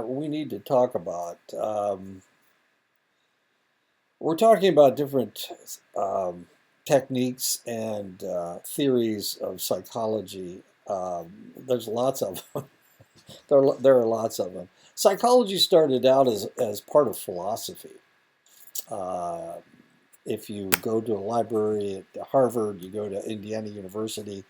we need to talk about. We're talking about different techniques and theories of psychology. There's lots of them. There are lots of them. Psychology started out as part of philosophy. Uh, if you go to a library at Harvard, you go to Indiana University,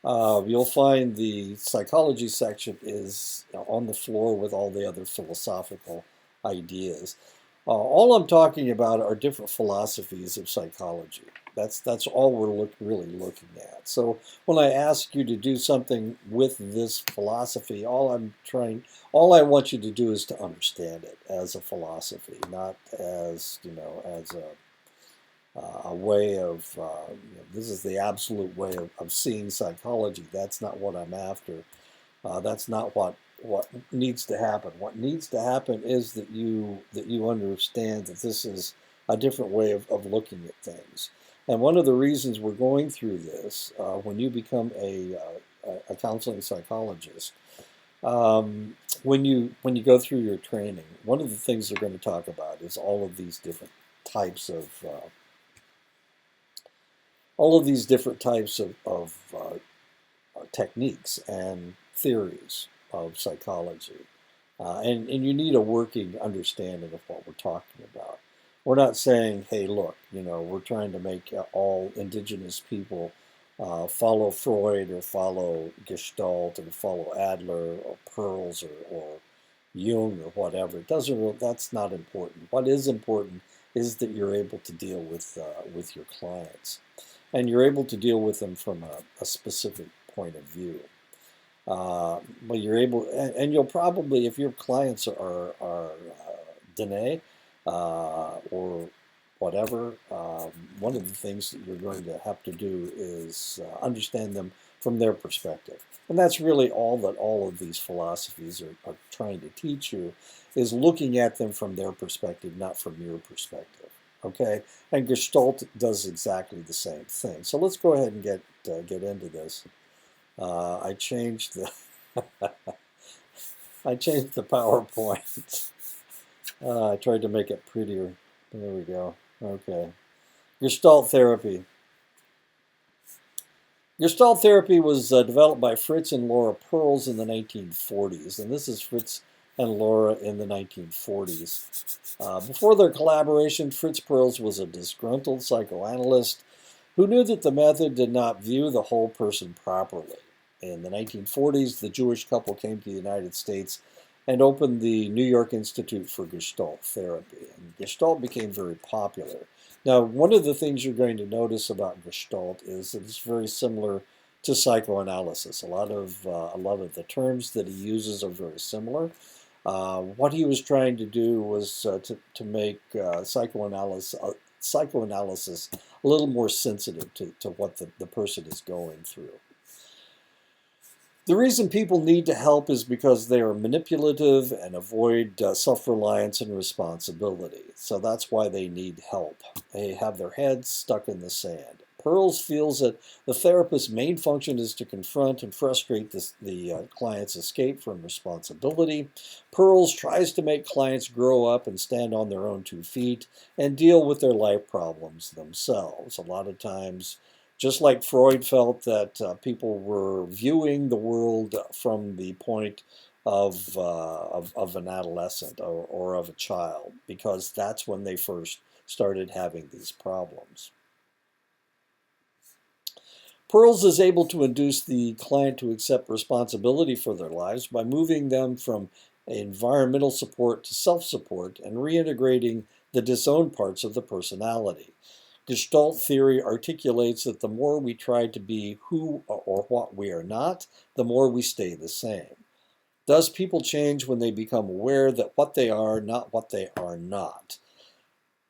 you'll find the psychology section is on the floor with all the other philosophical ideas. All I'm talking about are different philosophies of psychology. That's all we're really looking at. So when I ask you to do something with this philosophy, all I want you to do is to understand it as a philosophy, not as as a way of this is the absolute way of seeing psychology. That's not what I'm after. That's not what needs to happen. What needs to happen is that you understand that this is a different way of looking at things. And one of the reasons we're going through this, when you become a counseling psychologist, when you go through your training, one of the things they're going to talk about is types of uh, all of these different types of techniques and theories of psychology. And you need a working understanding of what we're talking about. We're not saying, hey, look, we're trying to make all indigenous people follow Freud or follow Gestalt or follow Adler or Pearls or Jung or whatever. It doesn't. That's not important. What is important is that you're able to deal with your clients, and you're able to deal with them from a specific point of view. But you're able, and you'll probably, if your clients are Dene or whatever, one of the things that you're going to have to do is understand them from their perspective. And that's really all that all of these philosophies are trying to teach you, is looking at them from their perspective, not from your perspective. Okay? And Gestalt does exactly the same thing. So let's go ahead and get into this. I changed the I changed the PowerPoint. I tried to make it prettier. There we go. Okay. Gestalt therapy. Gestalt therapy was developed by Fritz and Laura Perls in the 1940s, and this is Fritz and Laura in the 1940s. Before their collaboration, Fritz Perls was a disgruntled psychoanalyst who knew that the method did not view the whole person properly. In the 1940s, the Jewish couple came to the United States and opened the New York Institute for Gestalt Therapy. And Gestalt became very popular. Now, one of the things you're going to notice about Gestalt is that it's very similar to psychoanalysis. A lot of the terms that he uses are very similar. What he was trying to do was to make psychoanalysis a little more sensitive to what the person is going through. The reason people need to help is because they are manipulative and avoid self-reliance and responsibility. So that's why they need help. They have their heads stuck in the sand. Pearls feels that the therapist's main function is to confront and frustrate the client's escape from responsibility. Pearls tries to make clients grow up and stand on their own 2 feet and deal with their life problems themselves. A lot of times, just like Freud felt that people were viewing the world from the point of an adolescent or of a child, because that's when they first started having these problems. Pearls is able to induce the client to accept responsibility for their lives by moving them from environmental support to self-support and reintegrating the disowned parts of the personality. Gestalt theory articulates that the more we try to be who or what we are not, the more we stay the same. Thus, people change when they become aware that what they are, not what they are not.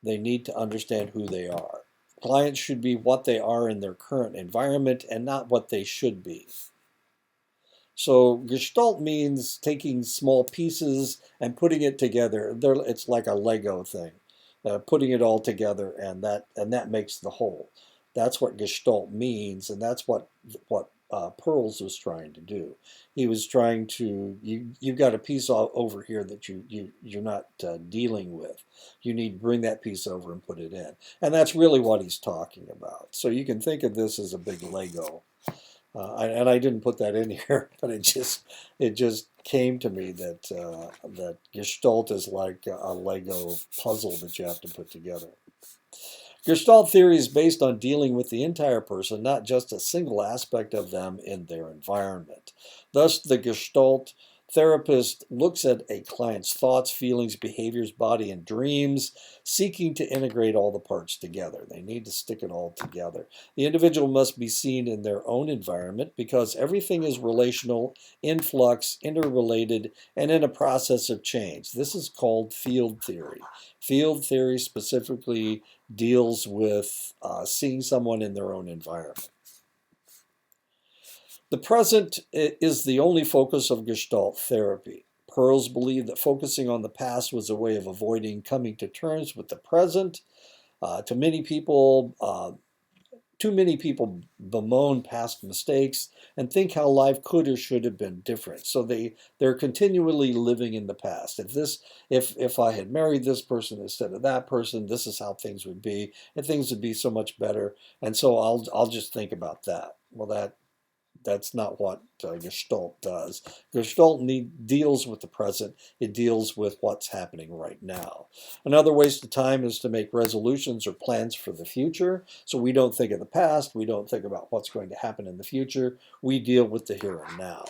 They need to understand who they are. Clients should be what they are in their current environment and not what they should be. So Gestalt means taking small pieces and putting it together. It's like a Lego thing, putting it all together, and that makes the whole. That's what Gestalt means, and that's what Pearls was trying to do. He was trying to, you've got a piece over here that you're not dealing with. You need to bring that piece over and put it in. And that's really what he's talking about. So you can think of this as a big Lego. And I didn't put that in here, but it just came to me that that Gestalt is like a Lego puzzle that you have to put together. Gestalt theory is based on dealing with the entire person, not just a single aspect of them in their environment. Thus, the Gestalt therapist looks at a client's thoughts, feelings, behaviors, body, and dreams, seeking to integrate all the parts together. They need to stick it all together. The individual must be seen in their own environment because everything is relational, in flux, interrelated, and in a process of change. This is called field theory. Field theory specifically deals with seeing someone in their own environment. The present is the only focus of Gestalt therapy. Pearls believed that focusing on the past was a way of avoiding coming to terms with the present. Too many people bemoan past mistakes and think how life could or should have been different. So they're continually living in the past. If I had married this person instead of that person, this is how things would be, and things would be so much better. And so I'll just think about that. Well, that's not what Gestalt does. Gestalt deals with the present. It deals with what's happening right now. Another waste of time is to make resolutions or plans for the future. So we don't think of the past. We don't think about what's going to happen in the future. We deal with the here and now.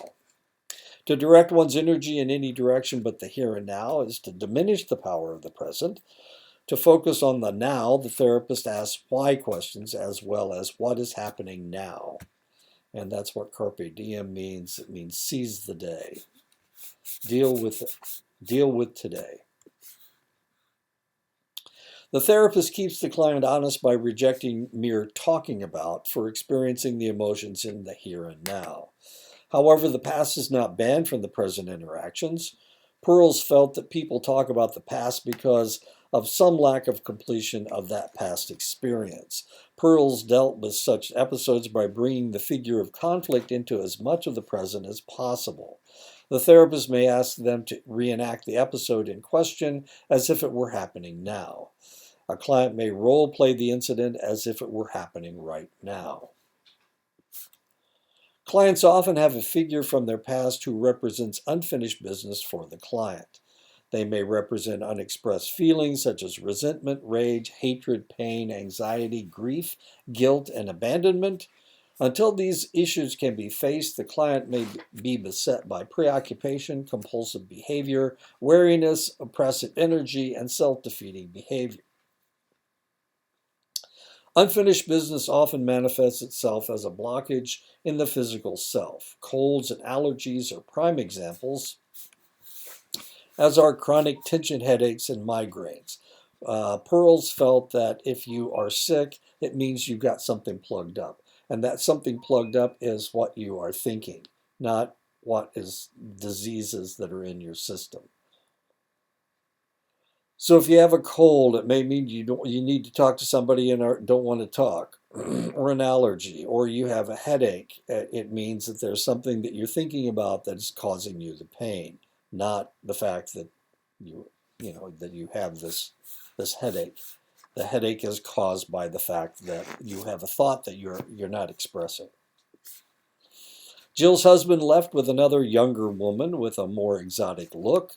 To direct one's energy in any direction but the here and now is to diminish the power of the present. To focus on the now, the therapist asks why questions as well as what is happening now. And that's what carpe diem means. It means seize the day. Deal with today. The therapist keeps the client honest by rejecting mere talking about for experiencing the emotions in the here and now. However, the past is not banned from the present interactions. Pearls felt that people talk about the past because of some lack of completion of that past experience. Pearls dealt with such episodes by bringing the figure of conflict into as much of the present as possible. The therapist may ask them to reenact the episode in question as if it were happening now. A client may role play the incident as if it were happening right now. Clients often have a figure from their past who represents unfinished business for the client. They may represent unexpressed feelings such as resentment, rage, hatred, pain, anxiety, grief, guilt, and abandonment. Until these issues can be faced, the client may be beset by preoccupation, compulsive behavior, weariness, oppressive energy, and self-defeating behavior. Unfinished business often manifests itself as a blockage in the physical self. Colds and allergies are prime examples, as are chronic tension headaches and migraines. Pearls felt that if you are sick, it means you've got something plugged up. And that something plugged up is what you are thinking, not what is diseases that are in your system. So if you have a cold, it may mean you need to talk to somebody and don't want to talk, or an allergy, or you have a headache. It means that there's something that you're thinking about that is causing you the pain, not the fact that that you have this headache. The headache is caused by the fact that you have a thought that you're not expressing. Jill's husband left with another younger woman with a more exotic look.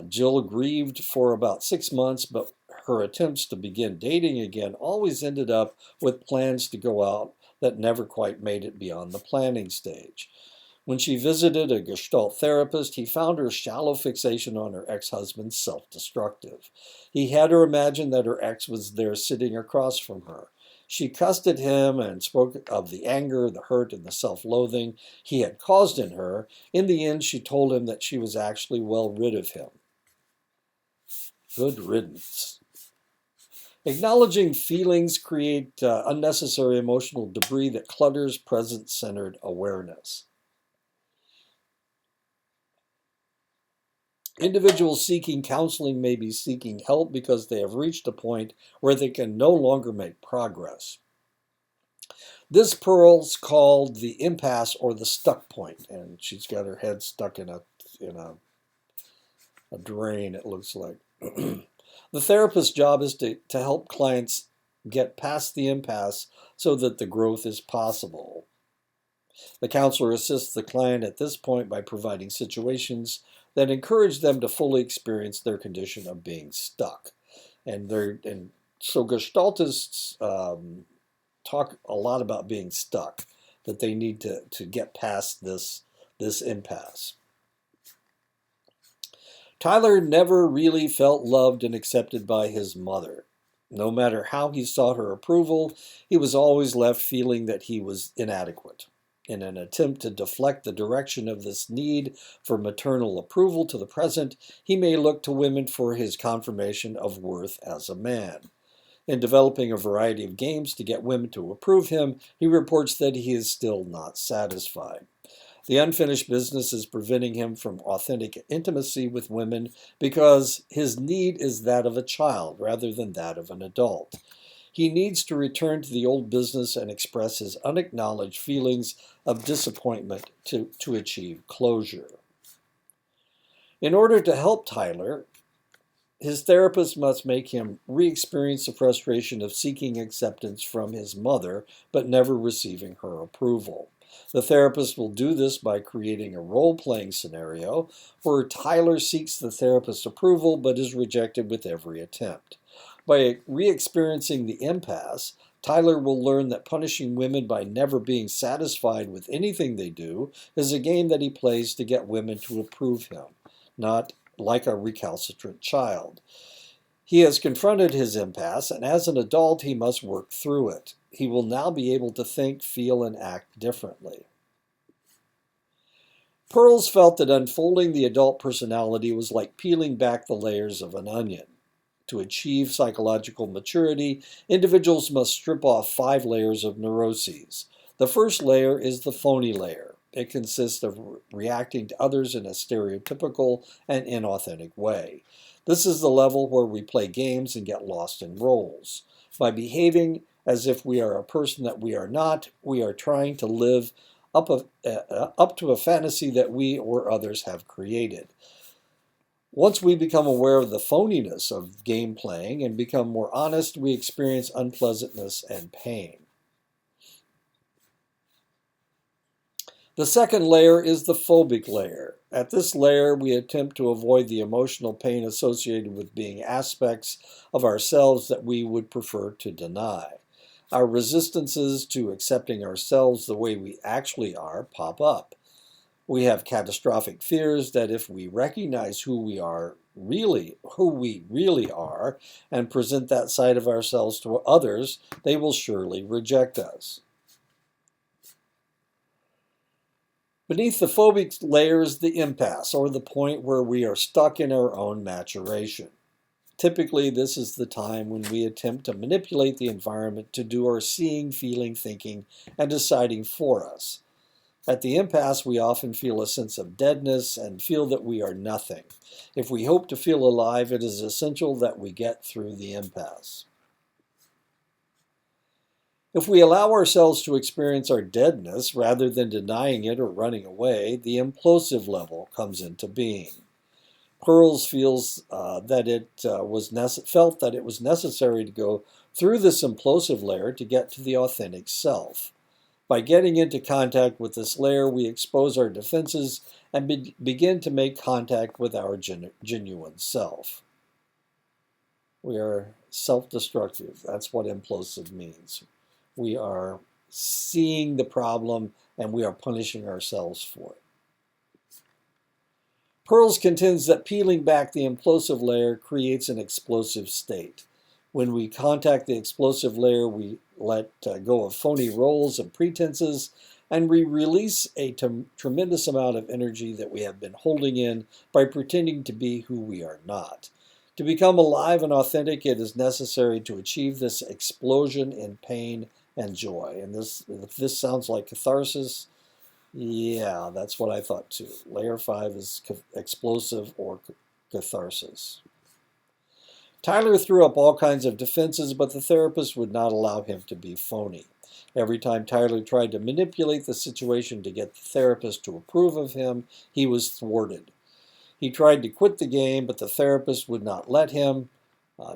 Jill grieved for about 6 months, but her attempts to begin dating again always ended up with plans to go out that never quite made it beyond the planning stage. When she visited a Gestalt therapist, he found her shallow fixation on her ex-husband self-destructive. He had her imagine that her ex was there sitting across from her. She cussed at him and spoke of the anger, the hurt, and the self-loathing he had caused in her. In the end, she told him that she was actually well rid of him. Good riddance. Acknowledging feelings create unnecessary emotional debris that clutters present-centered awareness. Individuals seeking counseling may be seeking help because they have reached a point where they can no longer make progress. This Pearl's called the impasse or the stuck point, and she's got her head stuck in a drain, it looks like. The therapist's job is to help clients get past the impasse so that the growth is possible. The counselor assists the client at this point by providing situations that encourage them to fully experience their condition of being stuck. And so Gestaltists talk a lot about being stuck, that they need to get past this impasse. Tyler never really felt loved and accepted by his mother. No matter how he sought her approval, he was always left feeling that he was inadequate. In an attempt to deflect the direction of this need for maternal approval to the present, he may look to women for his confirmation of worth as a man. In developing a variety of games to get women to approve him, he reports that he is still not satisfied. The unfinished business is preventing him from authentic intimacy with women because his need is that of a child rather than that of an adult. He needs to return to the old business and express his unacknowledged feelings of disappointment to achieve closure. In order to help Tyler, his therapist must make him re-experience the frustration of seeking acceptance from his mother but never receiving her approval. The therapist will do this by creating a role-playing scenario where Tyler seeks the therapist's approval but is rejected with every attempt. By re-experiencing the impasse, Tyler will learn that punishing women by never being satisfied with anything they do is a game that he plays to get women to approve him, not like a recalcitrant child. He has confronted his impasse, and as an adult, he must work through it. He will now be able to think, feel, and act differently. Pearls felt that unfolding the adult personality was like peeling back the layers of an onion. To achieve psychological maturity, individuals must strip off 5 layers of neuroses. The first layer is the phony layer. It consists of reacting to others in a stereotypical and inauthentic way. This is the level where we play games and get lost in roles. By behaving as if we are a person that we are not, we are trying to live up to a fantasy that we or others have created. Once we become aware of the phoniness of game playing and become more honest, we experience unpleasantness and pain. The second layer is the phobic layer. At this layer, we attempt to avoid the emotional pain associated with being aspects of ourselves that we would prefer to deny. Our resistances to accepting ourselves the way we actually are pop up. We have catastrophic fears that if we recognize who we really are, and present that side of ourselves to others, they will surely reject us. Beneath the phobic layer is the impasse, or the point where we are stuck in our own maturation. Typically, this is the time when we attempt to manipulate the environment to do our seeing, feeling, thinking, and deciding for us. At the impasse, we often feel a sense of deadness and feel that we are nothing. If we hope to feel alive, it is essential that we get through the impasse. If we allow ourselves to experience our deadness rather than denying it or running away, the implosive level comes into being. Pearls felt that it was necessary to go through this implosive layer to get to the authentic self. By getting into contact with this layer, we expose our defenses and begin to make contact with our genuine self. We are self-destructive. That's what implosive means. We are seeing the problem and we are punishing ourselves for it. Pearls contends that peeling back the implosive layer creates an explosive state. When we contact the explosive layer, we let go of phony roles and pretenses, and we release a tremendous amount of energy that we have been holding in by pretending to be who we are not. To become alive and authentic, it is necessary to achieve this explosion in pain and joy. And if this sounds like catharsis, yeah, that's what I thought too. Layer 5 is explosive or catharsis. Tyler threw up all kinds of defenses, but the therapist would not allow him to be phony. Every time Tyler tried to manipulate the situation to get the therapist to approve of him, he was thwarted. He tried to quit the game, but the therapist would not let him.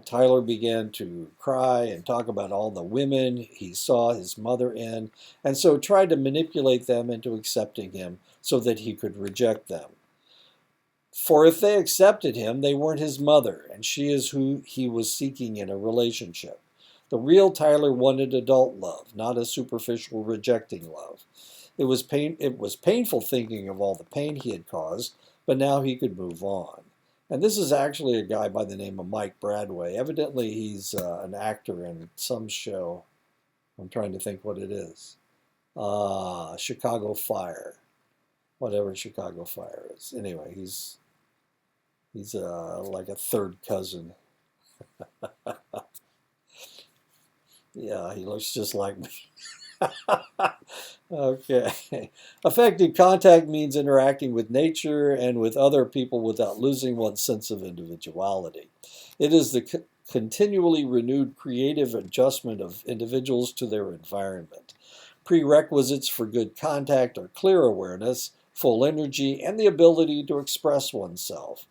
Tyler began to cry and talk about all the women he saw his mother in, and so tried to manipulate them into accepting him so that he could reject them. For if they accepted him, they weren't his mother, and she is who he was seeking in a relationship. The real Tyler wanted adult love, not a superficial rejecting love. It was painful thinking of all the pain he had caused, but now he could move on. And this is actually a guy by the name of Mike Bradway. Evidently, he's an actor in some show. I'm trying to think what it is. Chicago Fire, whatever Chicago Fire is. Anyway, he's like a third cousin. Yeah, he looks just like me. Okay. Effective contact means interacting with nature and with other people without losing one's sense of individuality. It is the continually renewed creative adjustment of individuals to their environment. Prerequisites for good contact are clear awareness, full energy, and the ability to express oneself.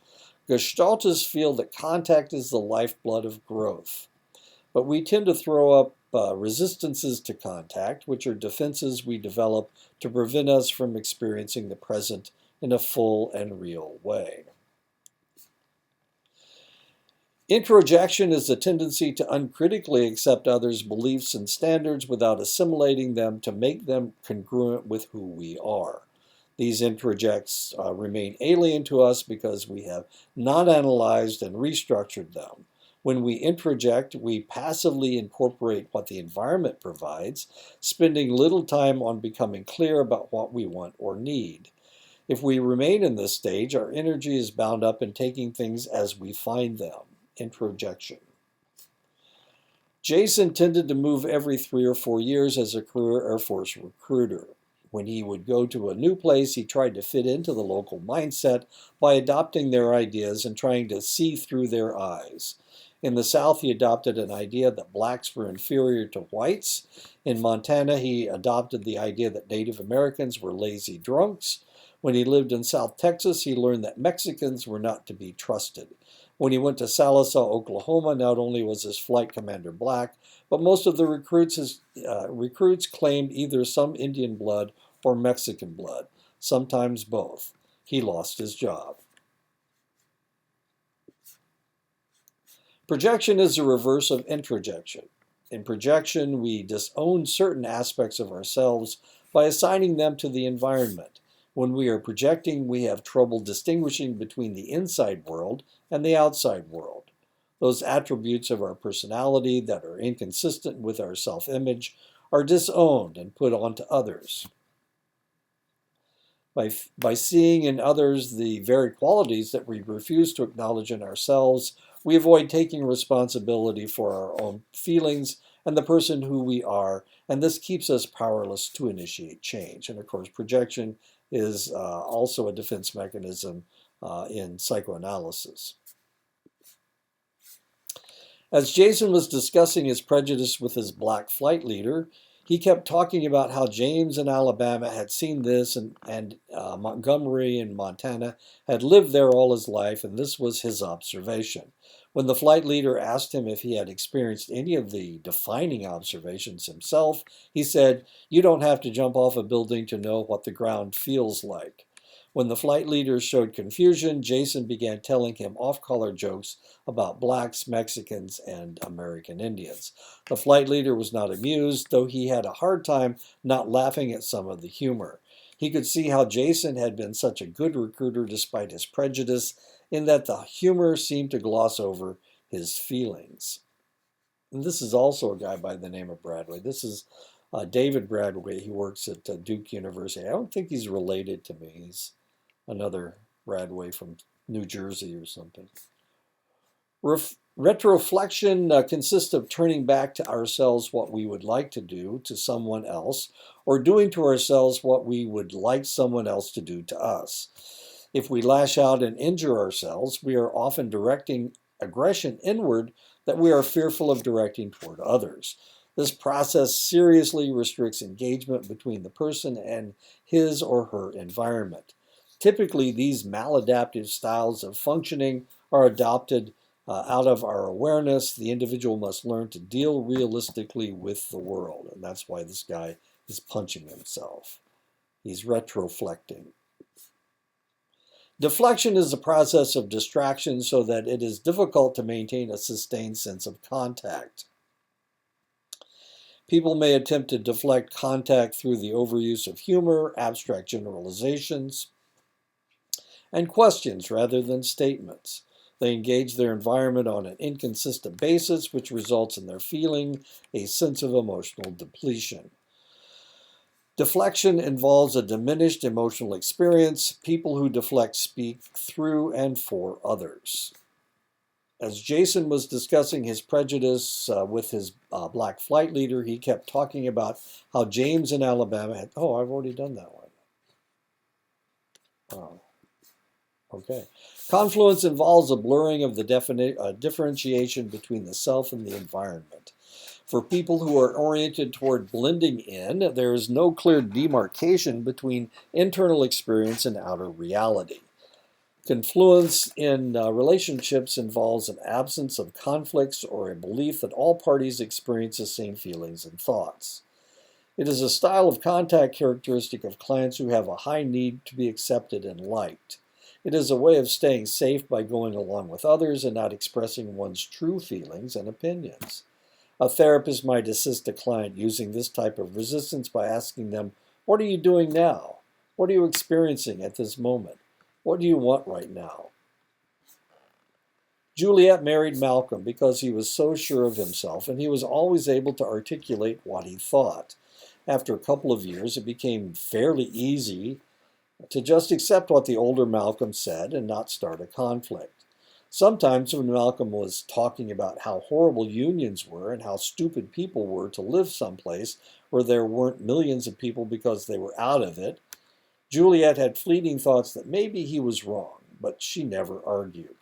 Gestaltists feel that contact is the lifeblood of growth. But we tend to throw up resistances to contact, which are defenses we develop to prevent us from experiencing the present in a full and real way. Introjection is the tendency to uncritically accept others' beliefs and standards without assimilating them to make them congruent with who we are. These introjects remain alien to us because we have not analyzed and restructured them. When we introject, we passively incorporate what the environment provides, spending little time on becoming clear about what we want or need. If we remain in this stage, our energy is bound up in taking things as we find them. Introjection. Jason tended to move every 3 or 4 years as a career Air Force recruiter. When he would go to a new place, he tried to fit into the local mindset by adopting their ideas and trying to see through their eyes. In the South, he adopted an idea that blacks were inferior to whites. In Montana, he adopted the idea that Native Americans were lazy drunks. When he lived in South Texas, he learned that Mexicans were not to be trusted. When he went to Sallisaw, Oklahoma, not only was his flight commander black, but most of the recruits claimed either some Indian blood or Mexican blood, sometimes both. He lost his job. Projection is the reverse of introjection. In projection, we disown certain aspects of ourselves by assigning them to the environment. When we are projecting, we have trouble distinguishing between the inside world and the outside world. Those attributes of our personality that are inconsistent with our self-image are disowned and put onto others. By seeing in others the very qualities that we refuse to acknowledge in ourselves, we avoid taking responsibility for our own feelings and the person who we are, and this keeps us powerless to initiate change. And of course, projection is also a defense mechanism in psychoanalysis. As Jason was discussing his prejudice with his black flight leader, he kept talking about how James in Alabama had seen this and Montgomery in Montana had lived there all his life, and this was his observation. When the flight leader asked him if he had experienced any of the defining observations himself, he said, "You don't have to jump off a building to know what the ground feels like." When the flight leader showed confusion, Jason began telling him off-color jokes about blacks, Mexicans, and American Indians. The flight leader was not amused, though he had a hard time not laughing at some of the humor. He could see how Jason had been such a good recruiter despite his prejudice, in that the humor seemed to gloss over his feelings. And this is also a guy by the name of Bradway. This is David Bradway. He works at Duke University. I don't think he's related to me. He's another Bradway from New Jersey or something. Retroflexion consists of turning back to ourselves what we would like to do to someone else, or doing to ourselves what we would like someone else to do to us. If we lash out and injure ourselves, we are often directing aggression inward that we are fearful of directing toward others. This process seriously restricts engagement between the person and his or her environment. Typically, these maladaptive styles of functioning are adopted out of our awareness. The individual must learn to deal realistically with the world. And that's why this guy is punching himself. He's retroflecting. Deflection is the process of distraction so that it is difficult to maintain a sustained sense of contact. People may attempt to deflect contact through the overuse of humor, abstract generalizations, and questions rather than statements. They engage their environment on an inconsistent basis, which results in their feeling a sense of emotional depletion. Deflection involves a diminished emotional experience. People who deflect speak through and for others. As Jason was discussing his prejudice with his black flight leader, he kept talking about how James in Alabama had, oh, I've already done that one. Oh, okay. Confluence involves a blurring of the differentiation between the self and the environment. For people who are oriented toward blending in, there is no clear demarcation between internal experience and outer reality. Confluence in relationships involves an absence of conflicts or a belief that all parties experience the same feelings and thoughts. It is a style of contact characteristic of clients who have a high need to be accepted and liked. It is a way of staying safe by going along with others and not expressing one's true feelings and opinions. A therapist might assist a client using this type of resistance by asking them, what are you doing now? What are you experiencing at this moment? What do you want right now? Juliet married Malcolm because he was so sure of himself and he was always able to articulate what he thought. After a couple of years, it became fairly easy to just accept what the older Malcolm said and not start a conflict. Sometimes when Malcolm was talking about how horrible unions were and how stupid people were to live someplace where there weren't millions of people because they were out of it, Juliet had fleeting thoughts that maybe he was wrong, but she never argued.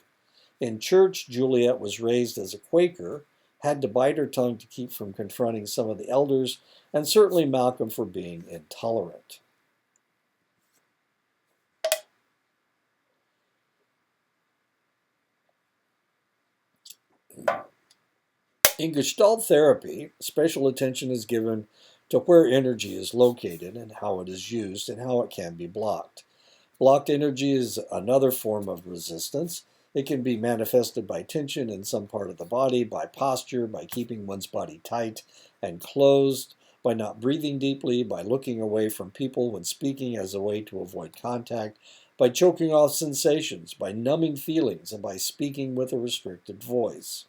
In church, Juliet was raised as a Quaker, had to bite her tongue to keep from confronting some of the elders, and certainly Malcolm for being intolerant. In Gestalt therapy, special attention is given to where energy is located and how it is used and how it can be blocked. Blocked energy is another form of resistance. It can be manifested by tension in some part of the body, by posture, by keeping one's body tight and closed, by not breathing deeply, by looking away from people when speaking as a way to avoid contact, by choking off sensations, by numbing feelings, and by speaking with a restricted voice.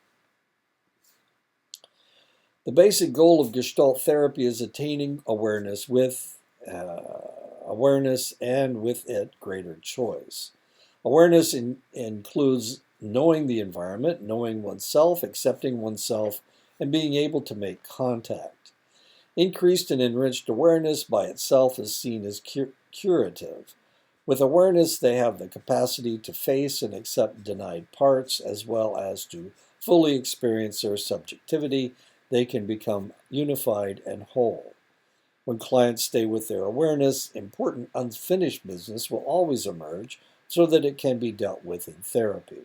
The basic goal of Gestalt therapy is attaining awareness and with it greater choice. Awareness includes knowing the environment, knowing oneself, accepting oneself, and being able to make contact. Increased and enriched awareness by itself is seen as curative. With awareness, they have the capacity to face and accept denied parts, as well as to fully experience their subjectivity. They can become unified and whole. When clients stay with their awareness, important unfinished business will always emerge so that it can be dealt with in therapy.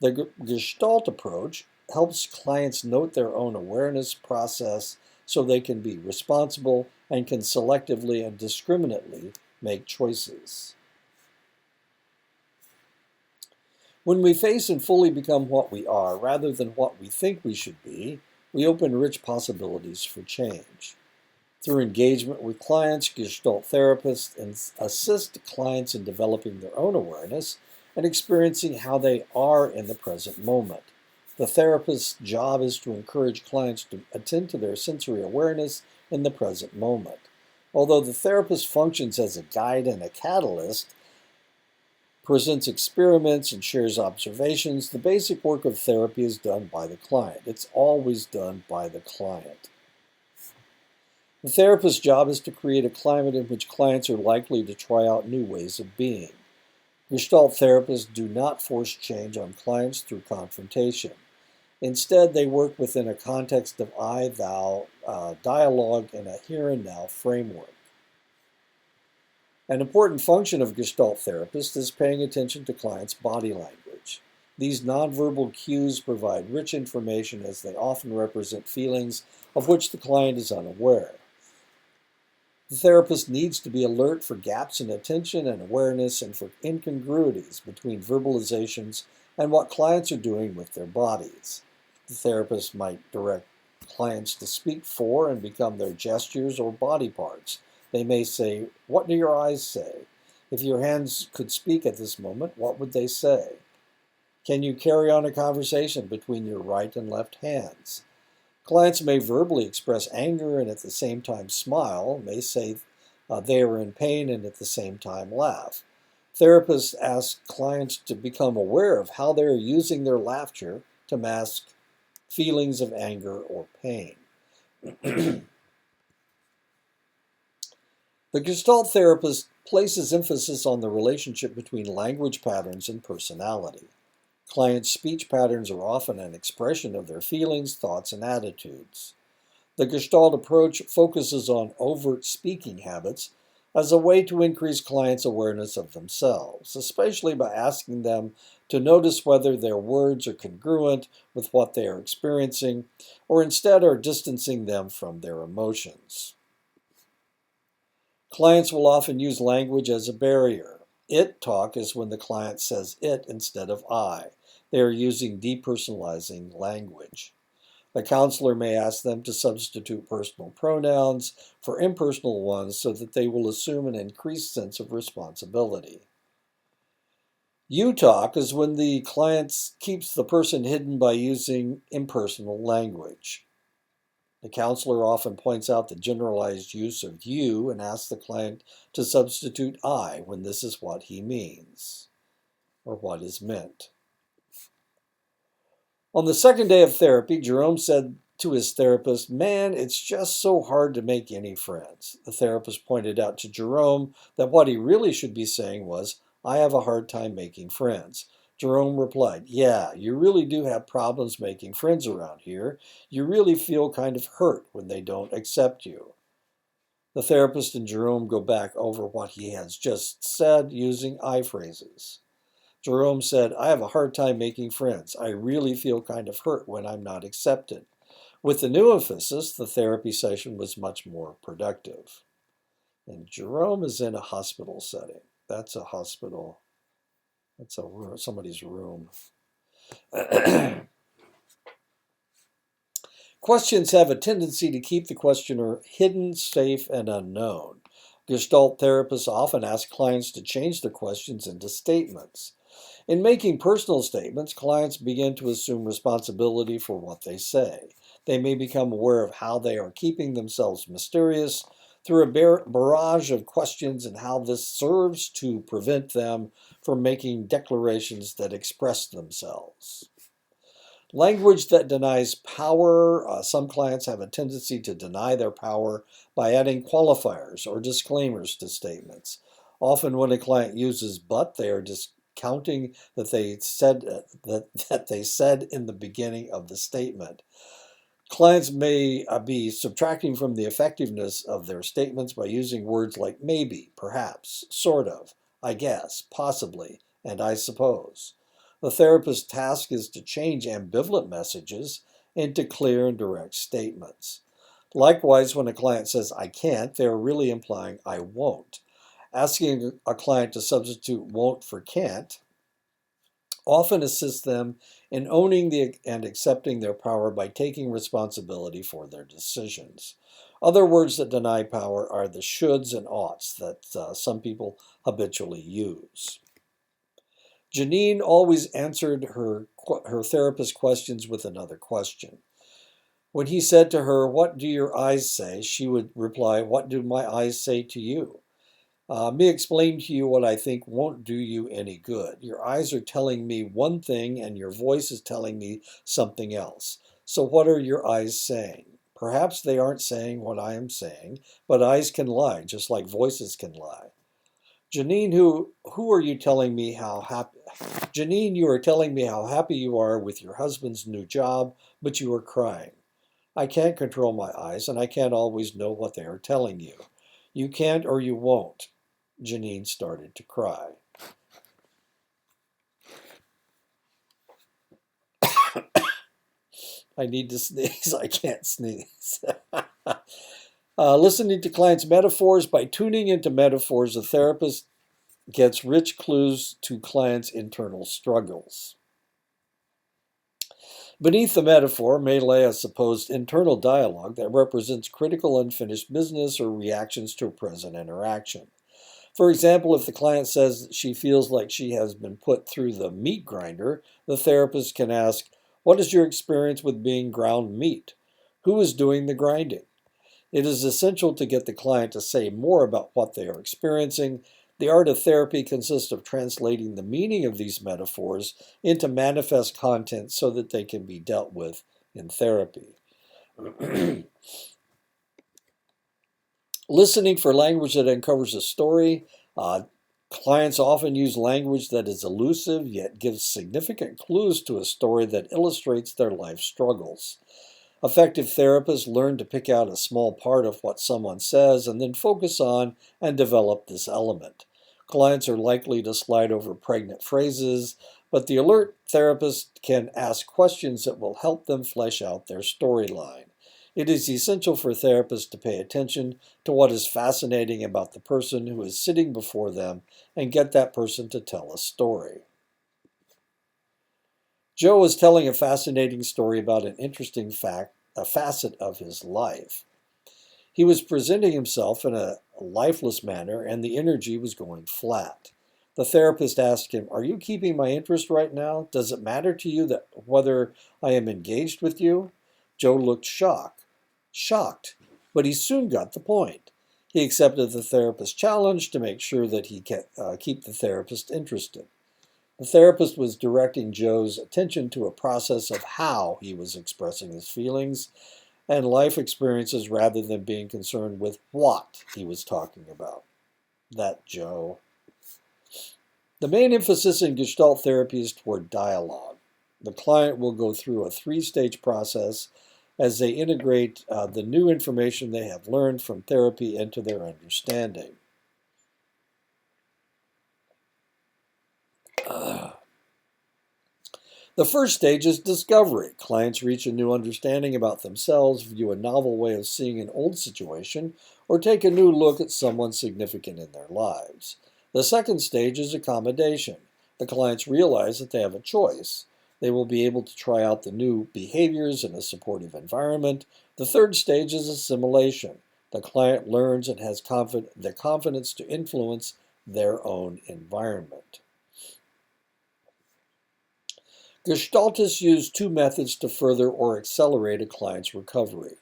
The Gestalt approach helps clients note their own awareness process so they can be responsible and can selectively and discriminately make choices. When we face and fully become what we are rather than what we think we should be, we open rich possibilities for change. Through engagement with clients, Gestalt therapists assist clients in developing their own awareness and experiencing how they are in the present moment. The therapist's job is to encourage clients to attend to their sensory awareness in the present moment. Although the therapist functions as a guide and a catalyst, presents experiments, and shares observations, the basic work of therapy is done by the client. It's always done by the client. The therapist's job is to create a climate in which clients are likely to try out new ways of being. Gestalt therapists do not force change on clients through confrontation. Instead, they work within a context of I-thou dialogue and a here and now framework. An important function of Gestalt therapists is paying attention to clients' body language. These nonverbal cues provide rich information as they often represent feelings of which the client is unaware. The therapist needs to be alert for gaps in attention and awareness and for incongruities between verbalizations and what clients are doing with their bodies. The therapist might direct clients to speak for and become their gestures or body parts. They may say, "What do your eyes say? If your hands could speak at this moment, what would they say? Can you carry on a conversation between your right and left hands?" Clients may verbally express anger and at the same time smile, may say they are in pain and at the same time laugh. Therapists ask clients to become aware of how they are using their laughter to mask feelings of anger or pain. The Gestalt therapist places emphasis on the relationship between language patterns and personality. Clients' speech patterns are often an expression of their feelings, thoughts, and attitudes. The Gestalt approach focuses on overt speaking habits as a way to increase clients' awareness of themselves, especially by asking them to notice whether their words are congruent with what they are experiencing or instead are distancing them from their emotions. Clients will often use language as a barrier. It talk is when the client says it instead of I. They are using depersonalizing language. The counselor may ask them to substitute personal pronouns for impersonal ones so that they will assume an increased sense of responsibility. You talk is when the client keeps the person hidden by using impersonal language. The counselor often points out the generalized use of you and asks the client to substitute I when this is what he means or what is meant. On the second day of therapy, Jerome said to his therapist, "Man, it's just so hard to make any friends." The therapist pointed out to Jerome that what he really should be saying was, "I have a hard time making friends." Jerome replied, "Yeah, you really do have problems making friends around here. You really feel kind of hurt when they don't accept you." The therapist and Jerome go back over what he has just said using I phrases. Jerome said, "I have a hard time making friends. I really feel kind of hurt when I'm not accepted." With the new emphasis, the therapy session was much more productive. And Jerome is in a hospital setting. That's a hospital. That's a room, somebody's room. Questions have a tendency to keep the questioner hidden, safe, and unknown. Gestalt therapists often ask clients to change their questions into statements. In making personal statements, clients begin to assume responsibility for what they say. They may become aware of how they are keeping themselves mysterious through a barrage of questions and how this serves to prevent them from making declarations that express themselves. Language that denies power. Some clients have a tendency to deny their power by adding qualifiers or disclaimers to statements. Often when a client uses but, they are discounting that they said that they said in the beginning of the statement. Clients may be subtracting from the effectiveness of their statements by using words like maybe, perhaps, sort of, I guess, possibly, and I suppose. The therapist's task is to change ambivalent messages into clear and direct statements. Likewise, when a client says I can't, they are really implying I won't. Asking a client to substitute won't for can't often assists them in owning and accepting their power by taking responsibility for their decisions. Other words that deny power are the shoulds and oughts that some people habitually use. Janine always answered her therapist's questions with another question. When he said to her, "What do your eyes say?" she would reply, "What do my eyes say to you? Me explain to you what I think won't do you any good. Your eyes are telling me one thing and your voice is telling me something else. So what are your eyes saying? Perhaps they aren't saying what I am saying, but eyes can lie, just like voices can lie." Janine, who are you telling me how happy? Janine, you are telling me how happy you are with your husband's new job, but you are crying. I can't control my eyes, and I can't always know what they are telling you. You can't or you won't. Janine started to cry. I need to sneeze. I can't sneeze. Listening to clients' metaphors. By tuning into metaphors, the therapist gets rich clues to clients' internal struggles. Beneath the metaphor may lay a supposed internal dialogue that represents critical unfinished business or reactions to a present interaction. For example, if the client says she feels like she has been put through the meat grinder, the therapist can ask, "What is your experience with being ground meat? Who is doing the grinding?" It is essential to get the client to say more about what they are experiencing. The art of therapy consists of translating the meaning of these metaphors into manifest content so that they can be dealt with in therapy. Listening for language that uncovers a story. Clients often use language that is elusive yet gives significant clues to a story that illustrates their life struggles. Effective therapists learn to pick out a small part of what someone says and then focus on and develop this element. Clients are likely to slide over pregnant phrases, but the alert therapist can ask questions that will help them flesh out their storyline. It is essential for therapists to pay attention to what is fascinating about the person who is sitting before them and get that person to tell a story. Joe was telling a fascinating story about an interesting fact, a facet of his life. He was presenting himself in a lifeless manner, and the energy was going flat. The therapist asked him, "Are you keeping my interest right now? Does it matter to you that whether I am engaged with you?" Joe looked shocked, but he soon got the point. He accepted the therapist's challenge to make sure that he keep the therapist interested. The therapist was directing Joe's attention to a process of how he was expressing his feelings and life experiences rather than being concerned with what he was talking about. That Joe. The main emphasis in Gestalt therapy is toward dialogue. The client will go through a three-stage process as they integrate the new information they have learned from therapy into their understanding. The first stage is discovery. Clients reach a new understanding about themselves, view a novel way of seeing an old situation, or take a new look at someone significant in their lives. The second stage is accommodation. The clients realize that they have a choice. They will be able to try out the new behaviors in a supportive environment. The third stage is assimilation. The client learns and has the confidence to influence their own environment. Gestaltists use two methods to further or accelerate a client's recovery: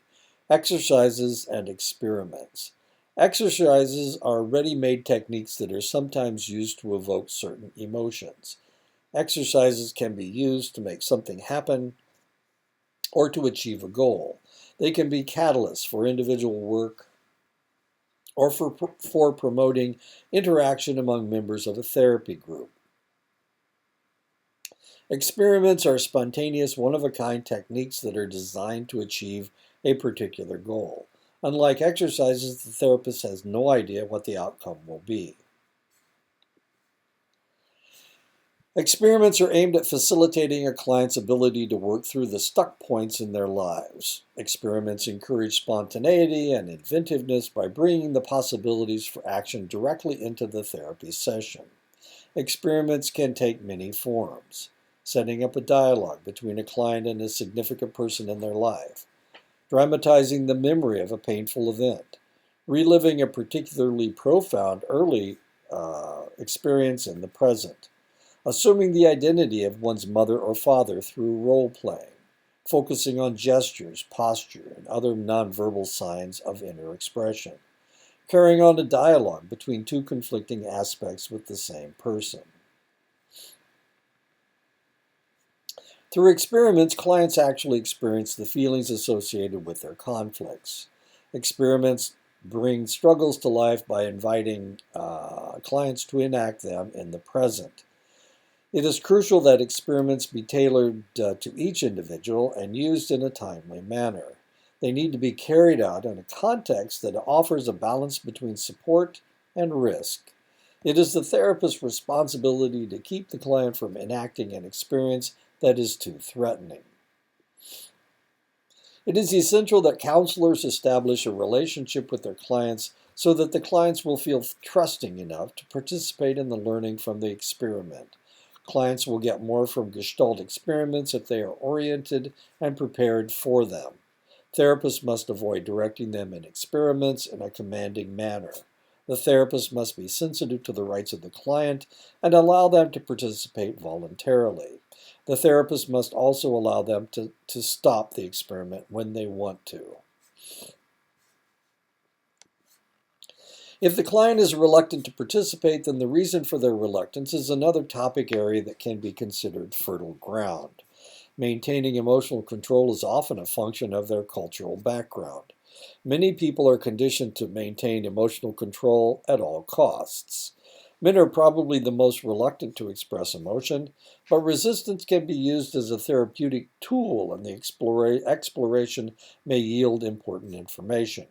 exercises and experiments. Exercises are ready made techniques that are sometimes used to evoke certain emotions. Exercises can be used to make something happen or to achieve a goal. They can be catalysts for individual work or for promoting interaction among members of a therapy group. Experiments are spontaneous, one-of-a-kind techniques that are designed to achieve a particular goal. Unlike exercises, the therapist has no idea what the outcome will be. Experiments are aimed at facilitating a client's ability to work through the stuck points in their lives. Experiments encourage spontaneity and inventiveness by bringing the possibilities for action directly into the therapy session. Experiments can take many forms: setting up a dialogue between a client and a significant person in their life, dramatizing the memory of a painful event, reliving a particularly profound early experience in the present, assuming the identity of one's mother or father through role playing, focusing on gestures, posture, and other nonverbal signs of inner expression, carrying on a dialogue between two conflicting aspects with the same person. Through experiments, clients actually experience the feelings associated with their conflicts. Experiments bring struggles to life by inviting clients to enact them in the present. It is crucial that experiments be tailored to each individual and used in a timely manner. They need to be carried out in a context that offers a balance between support and risk. It is the therapist's responsibility to keep the client from enacting an experience that is too threatening. It is essential that counselors establish a relationship with their clients so that the clients will feel trusting enough to participate in the learning from the experiment. Clients will get more from Gestalt experiments if they are oriented and prepared for them. Therapists must avoid directing them in experiments in a commanding manner. The therapist must be sensitive to the rights of the client and allow them to participate voluntarily. The therapist must also allow them to stop the experiment when they want to. If the client is reluctant to participate, then the reason for their reluctance is another topic area that can be considered fertile ground. Maintaining emotional control is often a function of their cultural background. Many people are conditioned to maintain emotional control at all costs. Men are probably the most reluctant to express emotion, but resistance can be used as a therapeutic tool, and the exploration may yield important information.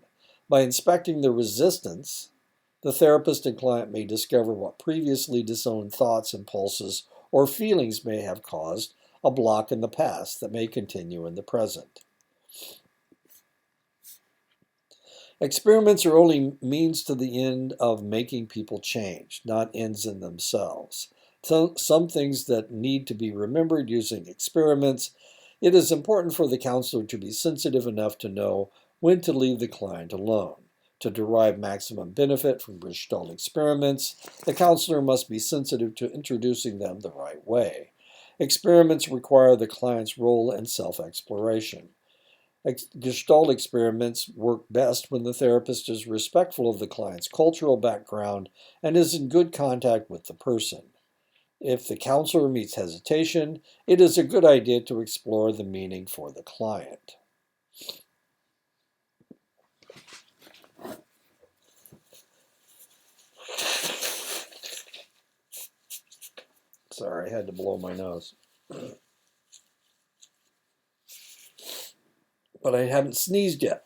By inspecting the resistance, the therapist and client may discover what previously disowned thoughts, impulses, or feelings may have caused a block in the past that may continue in the present. Experiments are only means to the end of making people change, not ends in themselves. So, some things that need to be remembered using experiments. It is important for the counselor to be sensitive enough to know when to leave the client alone. To derive maximum benefit from Gestalt experiments, the counselor must be sensitive to introducing them the right way. Experiments require the client's role in self-exploration. Gestalt experiments work best when the therapist is respectful of the client's cultural background and is in good contact with the person. If the counselor meets hesitation, it is a good idea to explore the meaning for the client. Sorry, I had to blow my nose. But I haven't sneezed yet.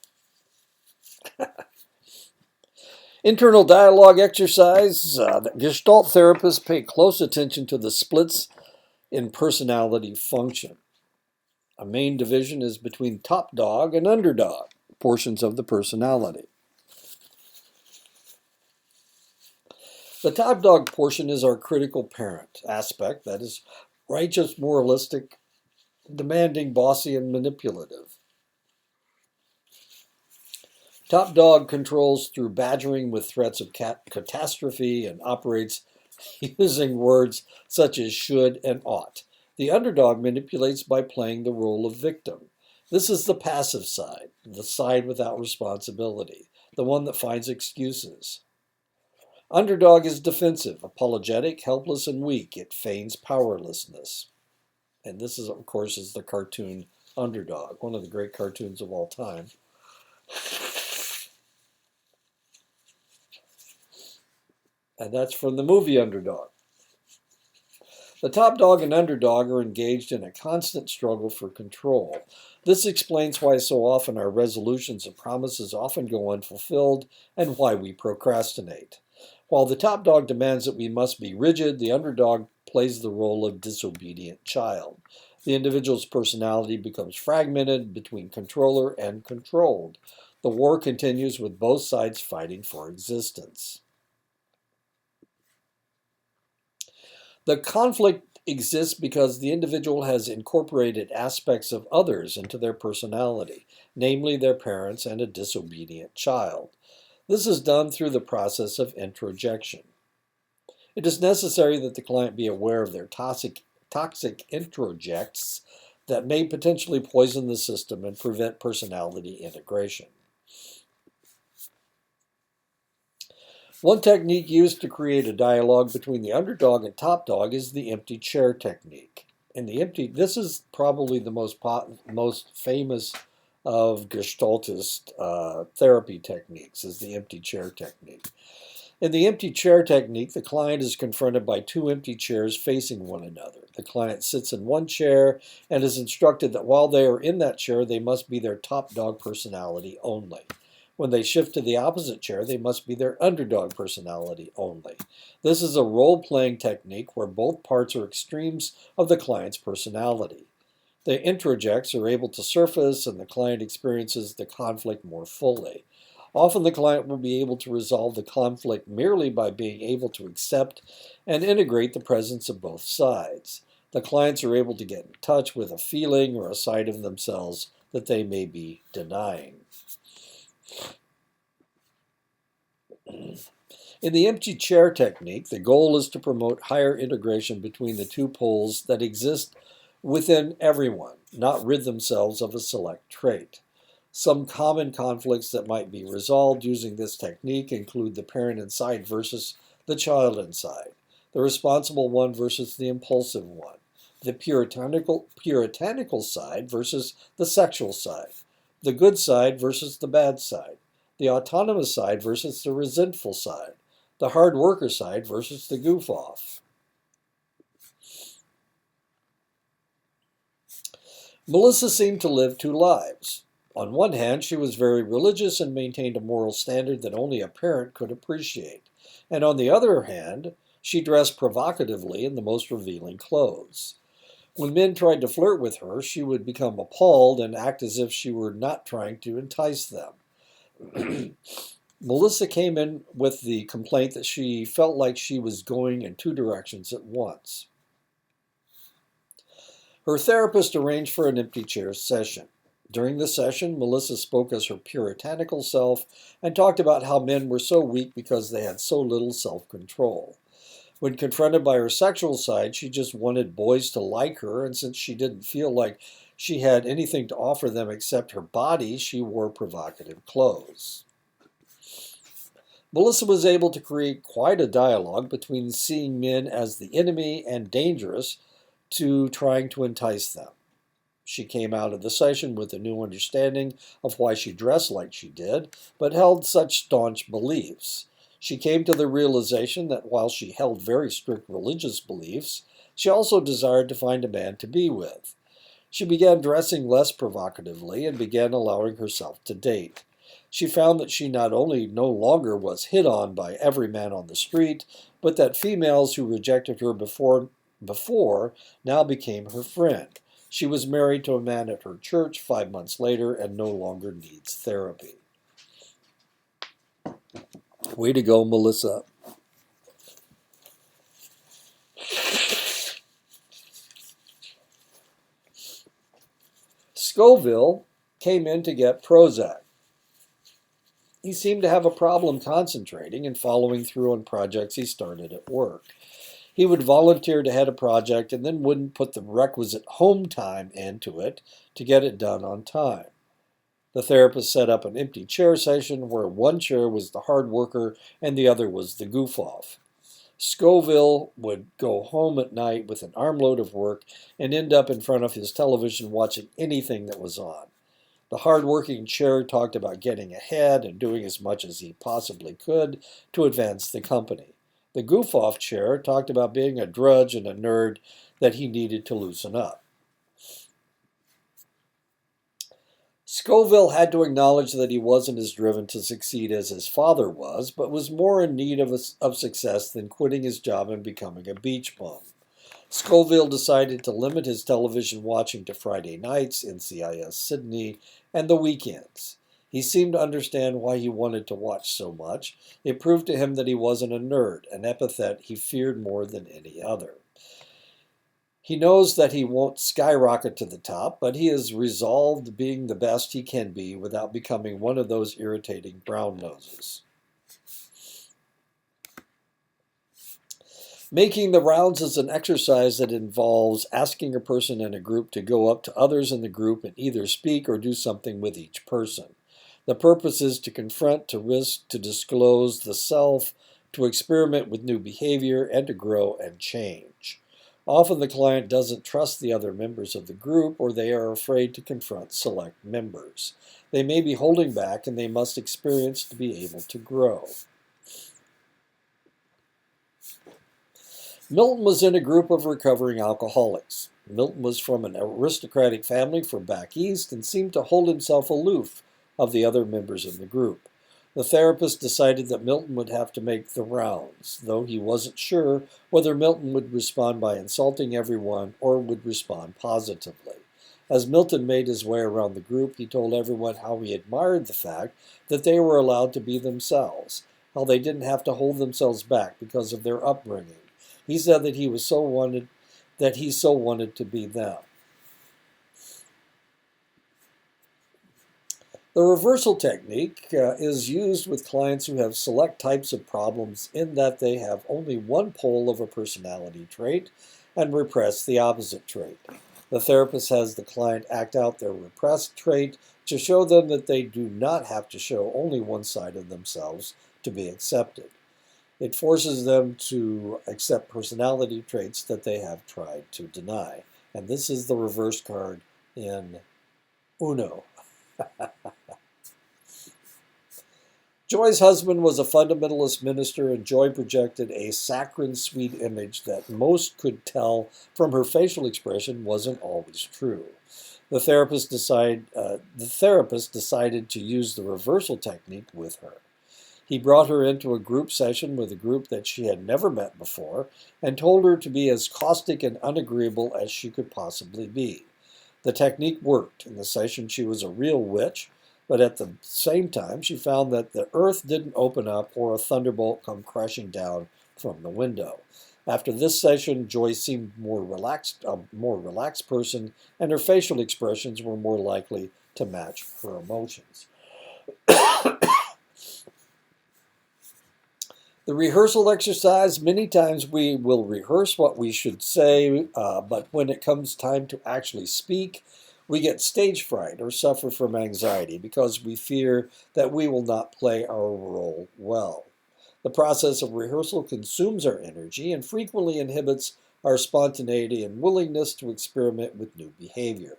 Internal dialogue exercise. Gestalt therapists pay close attention to the splits in personality function. A main division is between top dog and underdog portions of the personality. The top dog portion is our critical parent aspect, that is righteous, moralistic, demanding, bossy, and manipulative. Top dog controls through badgering with threats of catastrophe and operates using words such as should and ought. The underdog manipulates by playing the role of victim. This is the passive side, the side without responsibility, the one that finds excuses. Underdog is defensive, apologetic, helpless, and weak. It feigns powerlessness. And this is, of course, is the cartoon Underdog, one of the great cartoons of all time. And that's from the movie Underdog. The top dog and underdog are engaged in a constant struggle for control. This explains why so often our resolutions and promises often go unfulfilled and why we procrastinate. While the top dog demands that we must be rigid, the underdog plays the role of disobedient child. The individual's personality becomes fragmented between controller and controlled. The war continues with both sides fighting for existence. The conflict exists because the individual has incorporated aspects of others into their personality, namely their parents and a disobedient child. This is done through the process of introjection. It is necessary that the client be aware of their toxic introjects that may potentially poison the system and prevent personality integration. One technique used to create a dialogue between the underdog and top dog is the empty chair technique. This is probably the most famous of Gestaltist therapy techniques is the empty chair technique. In the empty chair technique, the client is confronted by two empty chairs facing one another. The client sits in one chair and is instructed that while they are in that chair, they must be their top dog personality only. When they shift to the opposite chair, they must be their underdog personality only. This is a role-playing technique where both parts are extremes of the client's personality. The introjects are able to surface and the client experiences the conflict more fully. Often the client will be able to resolve the conflict merely by being able to accept and integrate the presence of both sides. The clients are able to get in touch with a feeling or a side of themselves that they may be denying. In the empty chair technique, the goal is to promote higher integration between the two poles that exist within everyone, not rid themselves of a select trait. Some common conflicts that might be resolved using this technique include the parent inside versus the child inside, the responsible one versus the impulsive one, the puritanical side versus the sexual side, the good side versus the bad side, the autonomous side versus the resentful side, the hard worker side versus the goof off. Melissa seemed to live two lives. On one hand, she was very religious and maintained a moral standard that only a parent could appreciate. And on the other hand, she dressed provocatively in the most revealing clothes. When men tried to flirt with her, she would become appalled and act as if she were not trying to entice them. Melissa came in with the complaint that she felt like she was going in two directions at once. Her therapist arranged for an empty chair session. During the session, Melissa spoke as her puritanical self and talked about how men were so weak because they had so little self-control. When confronted by her sexual side, she just wanted boys to like her, and since she didn't feel like she had anything to offer them except her body, she wore provocative clothes. Melissa was able to create quite a dialogue between seeing men as the enemy and dangerous to trying to entice them. She came out of the session with a new understanding of why she dressed like she did, but held such staunch beliefs. She came to the realization that while she held very strict religious beliefs, she also desired to find a man to be with. She began dressing less provocatively and began allowing herself to date. She found that she not only no longer was hit on by every man on the street, but that females who rejected her before now became her friend. She was married to a man at her church 5 months later and no longer needs therapy. Way to go, Melissa. Scoville came in to get Prozac. He seemed to have a problem concentrating and following through on projects he started at work. He would volunteer to head a project and then wouldn't put the requisite home time into it to get it done on time. The therapist set up an empty chair session where one chair was the hard worker and the other was the goof-off. Scoville would go home at night with an armload of work and end up in front of his television watching anything that was on. The hard-working chair talked about getting ahead and doing as much as he possibly could to advance the company. The goof-off chair talked about being a drudge and a nerd that he needed to loosen up. Scoville had to acknowledge that he wasn't as driven to succeed as his father was, but was more in need of success than quitting his job and becoming a beach bum. Scoville decided to limit his television watching to Friday nights, NCIS Sydney, and the weekends. He seemed to understand why he wanted to watch so much. It proved to him that he wasn't a nerd, an epithet he feared more than any other. He knows that he won't skyrocket to the top, but he is resolved being the best he can be without becoming one of those irritating brown noses. Making the rounds is an exercise that involves asking a person in a group to go up to others in the group and either speak or do something with each person. The purpose is to confront, to risk, to disclose the self, to experiment with new behavior, and to grow and change. Often the client doesn't trust the other members of the group, or they are afraid to confront select members. They may be holding back, and they must experience to be able to grow. Milton was in a group of recovering alcoholics. Milton was from an aristocratic family from back east and seemed to hold himself aloof of the other members in the group. The therapist decided that Milton would have to make the rounds, though he wasn't sure whether Milton would respond by insulting everyone or would respond positively. As Milton made his way around the group, he told everyone how he admired the fact that they were allowed to be themselves, how they didn't have to hold themselves back because of their upbringing. He said that he so wanted to be them. The reversal technique is used with clients who have select types of problems in that they have only one pole of a personality trait and repress the opposite trait. The therapist has the client act out their repressed trait to show them that they do not have to show only one side of themselves to be accepted. It forces them to accept personality traits that they have tried to deny. And this is the reverse card in Uno. Joy's husband was a fundamentalist minister, and Joy projected a saccharine sweet image that most could tell from her facial expression wasn't always true. The therapist decided to use the reversal technique with her. He brought her into a group session with a group that she had never met before and told her to be as caustic and unagreeable as she could possibly be. The technique worked. In the session, she was a real witch, but at the same time, she found that the earth didn't open up or a thunderbolt come crashing down from the window. After this session, Joy seemed a more relaxed person, and her facial expressions were more likely to match her emotions. The rehearsal exercise, many times we will rehearse what we should say, but when it comes time to actually speak, we get stage fright or suffer from anxiety because we fear that we will not play our role well. The process of rehearsal consumes our energy and frequently inhibits our spontaneity and willingness to experiment with new behavior.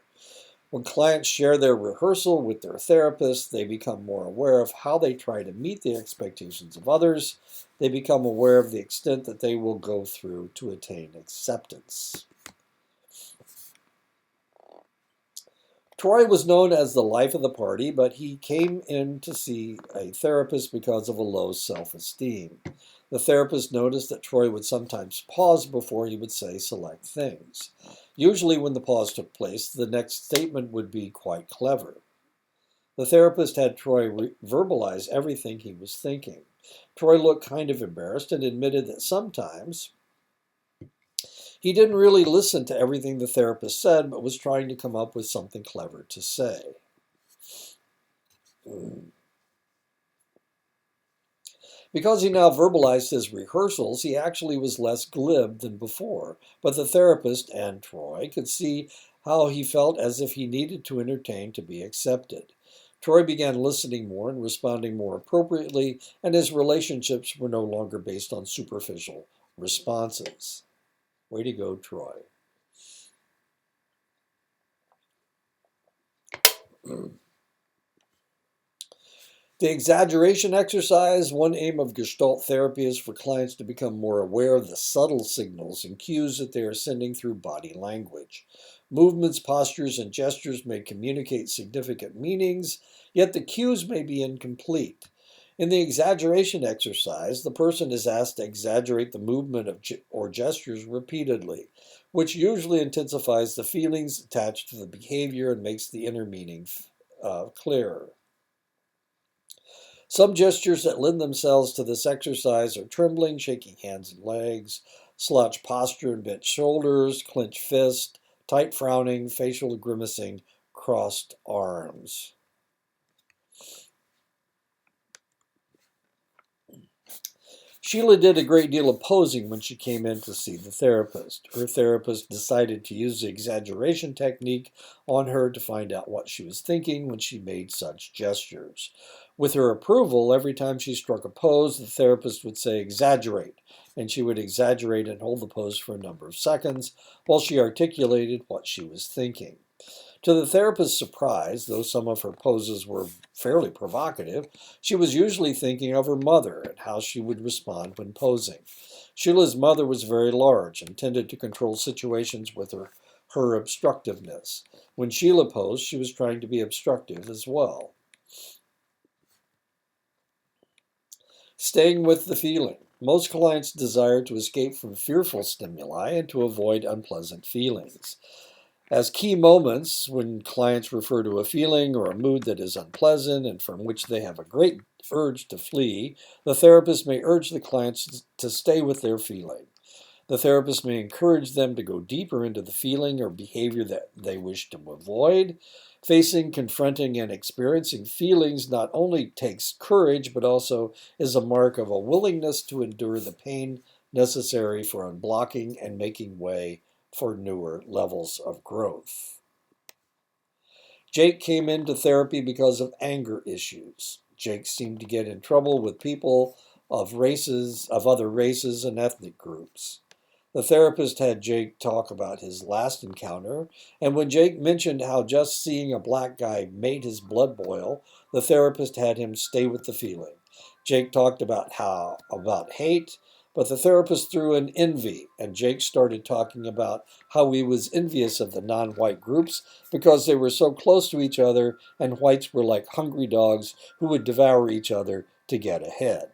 When clients share their rehearsal with their therapist, they become more aware of how they try to meet the expectations of others. They become aware of the extent that they will go through to attain acceptance. Troy was known as the life of the party, but he came in to see a therapist because of a low self-esteem. The therapist noticed that Troy would sometimes pause before he would say select things. Usually when the pause took place, the next statement would be quite clever. The therapist had Troy verbalize everything he was thinking. Troy looked kind of embarrassed and admitted that sometimes he didn't really listen to everything the therapist said, but was trying to come up with something clever to say. Because he now verbalized his rehearsals, he actually was less glib than before, but the therapist and Troy could see how he felt as if he needed to entertain to be accepted. Troy began listening more and responding more appropriately, and his relationships were no longer based on superficial responses. Way to go, Troy. The exaggeration exercise, one aim of Gestalt therapy is for clients to become more aware of the subtle signals and cues that they are sending through body language. Movements, postures, and gestures may communicate significant meanings, yet the cues may be incomplete. In the exaggeration exercise, the person is asked to exaggerate the movement or gestures repeatedly, which usually intensifies the feelings attached to the behavior and makes the inner meaning clearer. Some gestures that lend themselves to this exercise are trembling, shaking hands and legs, slouched posture and bent shoulders, clenched fist, tight frowning, facial grimacing, crossed arms. Sheila did a great deal of posing when she came in to see the therapist. Her therapist decided to use the exaggeration technique on her to find out what she was thinking when she made such gestures. With her approval, every time she struck a pose, the therapist would say, "Exaggerate," and she would exaggerate and hold the pose for a number of seconds while she articulated what she was thinking. To the therapist's surprise, though some of her poses were fairly provocative, she was usually thinking of her mother and how she would respond when posing. Sheila's mother was very large and tended to control situations with her obstructiveness. When Sheila posed, she was trying to be obstructive as well. Staying with the feeling. Most clients desire to escape from fearful stimuli and to avoid unpleasant feelings. As key moments, when clients refer to a feeling or a mood that is unpleasant and from which they have a great urge to flee, the therapist may urge the clients to stay with their feeling. The therapist may encourage them to go deeper into the feeling or behavior that they wish to avoid. Facing, confronting, and experiencing feelings not only takes courage, but also is a mark of a willingness to endure the pain necessary for unblocking and making way for newer levels of growth. Jake came into therapy because of anger issues. Jake seemed to get in trouble with people of other races and ethnic groups. The therapist had Jake talk about his last encounter, and when Jake mentioned how just seeing a black guy made his blood boil, the therapist had him stay with the feeling. Jake talked about hate, but the therapist threw in envy, and Jake started talking about how he was envious of the non-white groups because they were so close to each other, and whites were like hungry dogs who would devour each other to get ahead.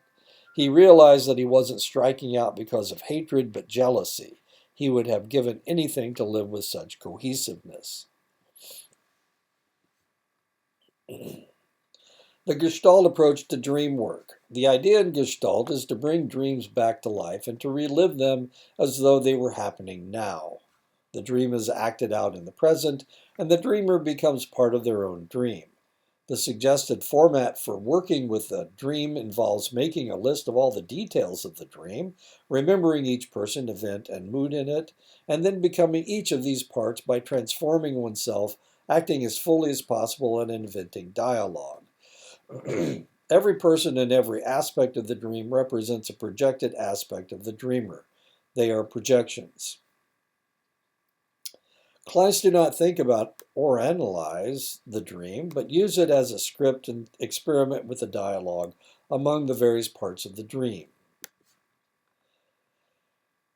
He realized that he wasn't striking out because of hatred, but jealousy. He would have given anything to live with such cohesiveness. The Gestalt approach to dream work. The idea in Gestalt is to bring dreams back to life and to relive them as though they were happening now. The dream is acted out in the present, and the dreamer becomes part of their own dream. The suggested format for working with a dream involves making a list of all the details of the dream, remembering each person, event, and mood in it, and then becoming each of these parts by transforming oneself, acting as fully as possible, and inventing dialogue. Every person and every aspect of the dream represents a projected aspect of the dreamer. They are projections. Clients do not think about or analyze the dream, but use it as a script and experiment with the dialogue among the various parts of the dream.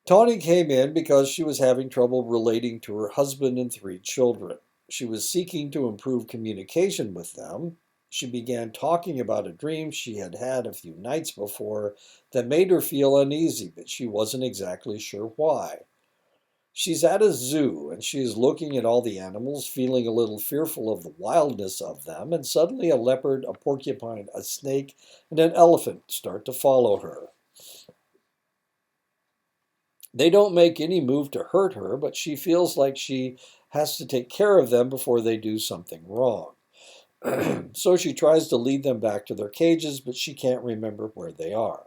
Tawny came in because she was having trouble relating to her husband and 3 children. She was seeking to improve communication with them. She began talking about a dream she had had a few nights before that made her feel uneasy, but she wasn't exactly sure why. She's at a zoo and she is looking at all the animals, feeling a little fearful of the wildness of them, and suddenly a leopard, a porcupine, a snake, and an elephant start to follow her. They don't make any move to hurt her, but she feels like she has to take care of them before they do something wrong. So she tries to lead them back to their cages, but she can't remember where they are.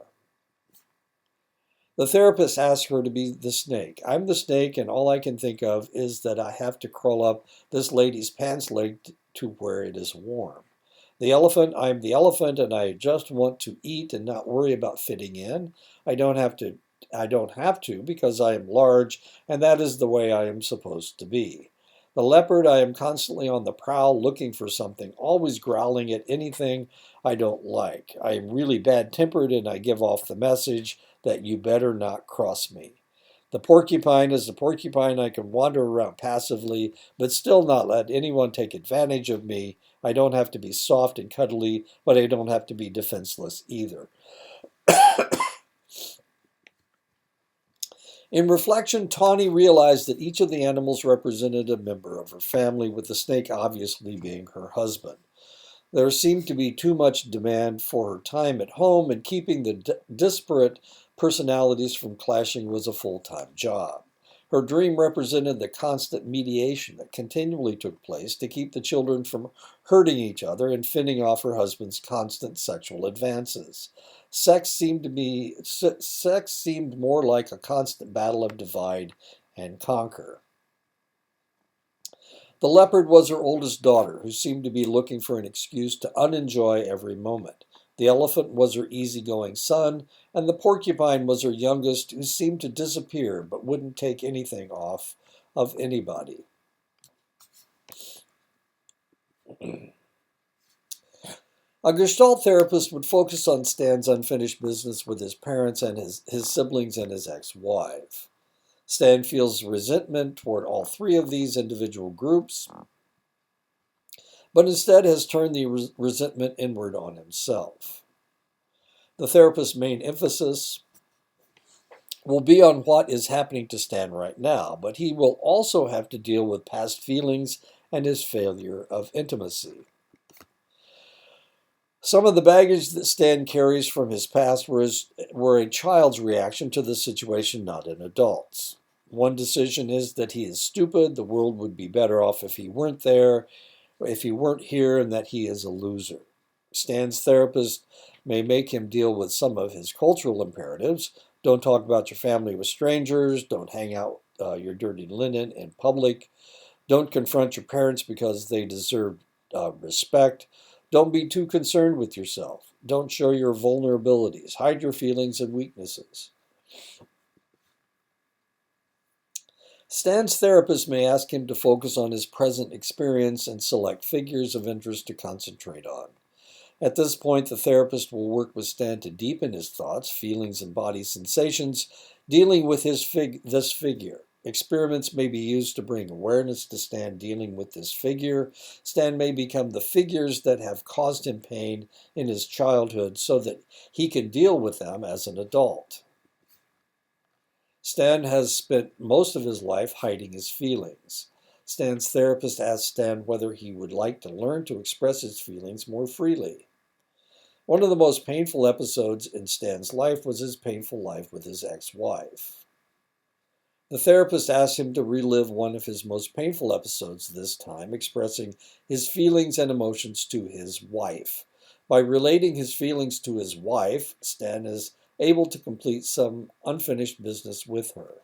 The therapist asks her to be the snake. I'm the snake, and all I can think of is that I have to crawl up this lady's pants leg to where it is warm. The elephant, I'm the elephant, and I just want to eat and not worry about fitting in. I don't have to because I am large, and that is the way I am supposed to be. The leopard, I am constantly on the prowl looking for something, always growling at anything I don't like. I am really bad-tempered, and I give off the message that you better not cross me. The porcupine is the porcupine. I can wander around passively, but still not let anyone take advantage of me. I don't have to be soft and cuddly, but I don't have to be defenseless either. In reflection, Tawny realized that each of the animals represented a member of her family, with the snake obviously being her husband. There seemed to be too much demand for her time at home, and keeping the disparate personalities from clashing was a full-time job. Her dream represented the constant mediation that continually took place to keep the children from hurting each other and fending off her husband's constant sexual advances. Sex seemed more like a constant battle of divide and conquer. The leopard was her oldest daughter, who seemed to be looking for an excuse to unenjoy every moment. The elephant was her easygoing son, and the porcupine was her youngest, who seemed to disappear but wouldn't take anything off of anybody. A Gestalt therapist would focus on Stan's unfinished business with his parents and his siblings and his ex-wife. Stan feels resentment toward all three of these individual groups, but instead has turned the resentment inward on himself. The therapist's main emphasis will be on what is happening to Stan right now, but he will also have to deal with past feelings and his failure of intimacy. Some of the baggage that Stan carries from his past were a child's reaction to the situation, not an adult's. One decision is that he is stupid, the world would be better off if he weren't there, if he weren't here, and that he is a loser. Stan's therapist may make him deal with some of his cultural imperatives. Don't talk about your family with strangers. Don't hang out your dirty linen in public. Don't confront your parents because they deserve respect. Don't be too concerned with yourself. Don't show your vulnerabilities. Hide your feelings and weaknesses. Stan's therapist may ask him to focus on his present experience and select figures of interest to concentrate on. At this point, the therapist will work with Stan to deepen his thoughts, feelings, and body sensations, dealing with this figure. Experiments may be used to bring awareness to Stan dealing with this figure. Stan may become the figures that have caused him pain in his childhood so that he can deal with them as an adult. Stan has spent most of his life hiding his feelings. Stan's therapist asks Stan whether he would like to learn to express his feelings more freely. One of the most painful episodes in Stan's life was his painful life with his ex-wife. The therapist asked him to relive one of his most painful episodes, this time expressing his feelings and emotions to his wife. By relating his feelings to his wife, Stan is able to complete some unfinished business with her.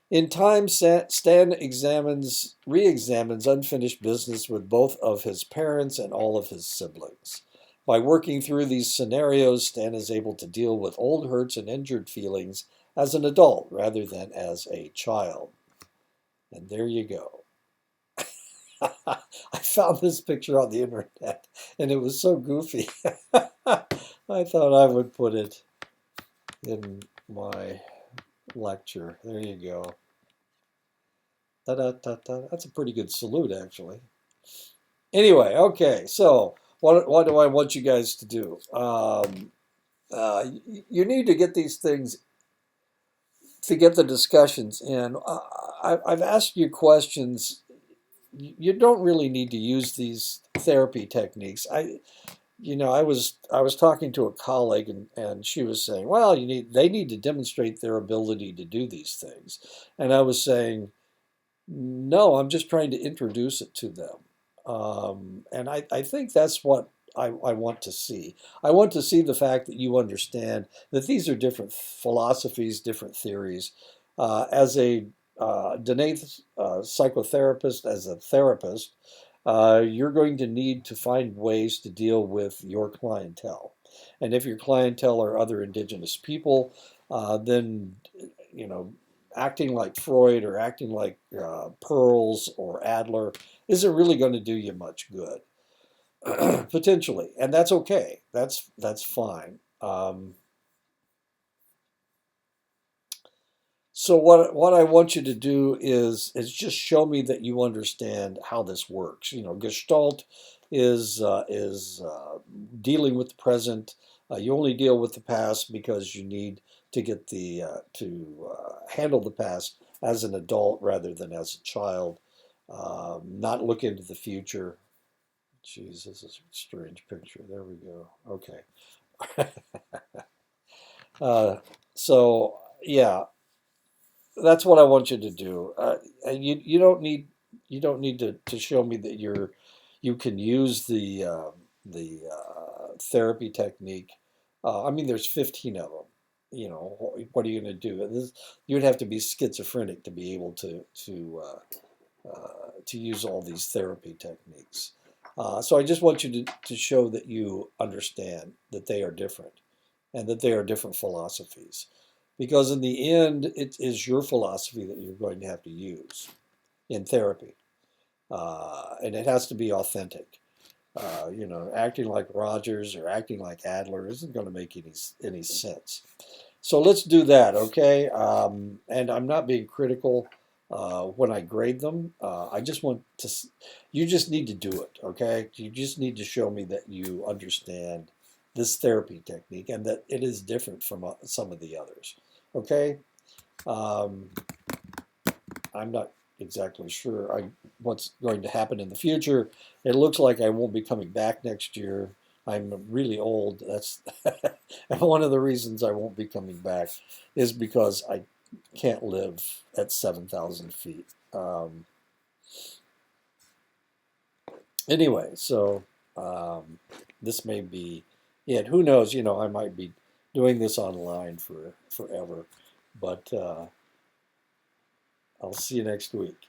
In time, Stan re-examines unfinished business with both of his parents and all of his siblings. By working through these scenarios, Stan is able to deal with old hurts and injured feelings as an adult rather than as a child. And there you go. I found this picture on the internet, and it was so goofy. I thought I would put it in my lecture. There you go. Da-da-da-da. That's a pretty good salute, actually. Anyway, okay, so what do I want you guys to do? You need to get these things, to get the discussions in. I've asked you questions. You don't really need to use these therapy techniques. I was talking to a colleague, and she was saying, well, they need to demonstrate their ability to do these things. And I was saying, no, I'm just trying to introduce it to them. And I think that's what I want to see. I want to see the fact that you understand that these are different philosophies, different theories. As a Danae psychotherapist, as a therapist, you're going to need to find ways to deal with your clientele. And if your clientele are other indigenous people, then, acting like Freud or acting like Pearls or Adler isn't really going to do you much good, potentially, and that's okay. That's fine. So what I want you to do is just show me that you understand how this works. Gestalt is dealing with the present. You only deal with the past because you need to get to handle the past as an adult rather than as a child. Not look into the future. Jeez, this is a strange picture. There we go. Okay. So yeah, that's what I want you to do. And you don't need to show me that you can use the therapy technique. I mean, there's 15 of them. What are you going to do? You would have to be schizophrenic to be able to use all these therapy techniques. So I just want you to show that you understand that they are different and that they are different philosophies. Because in the end, it is your philosophy that you're going to have to use in therapy. And it has to be authentic. Acting like Rogers or acting like Adler isn't going to make any sense. So let's do that, okay? And I'm not being critical when I grade them. I just want to, you just need to do it, okay? You just need to show me that you understand this therapy technique and that it is different from some of the others, okay? Um, I'm not exactly sure what's going to happen in the future. It looks like I won't be coming back next year. I'm really old. That's one of the reasons I won't be coming back is because I can't live at 7,000 feet. Anyway, so this may be it. Who knows? I might be doing this online for forever, but I'll see you next week.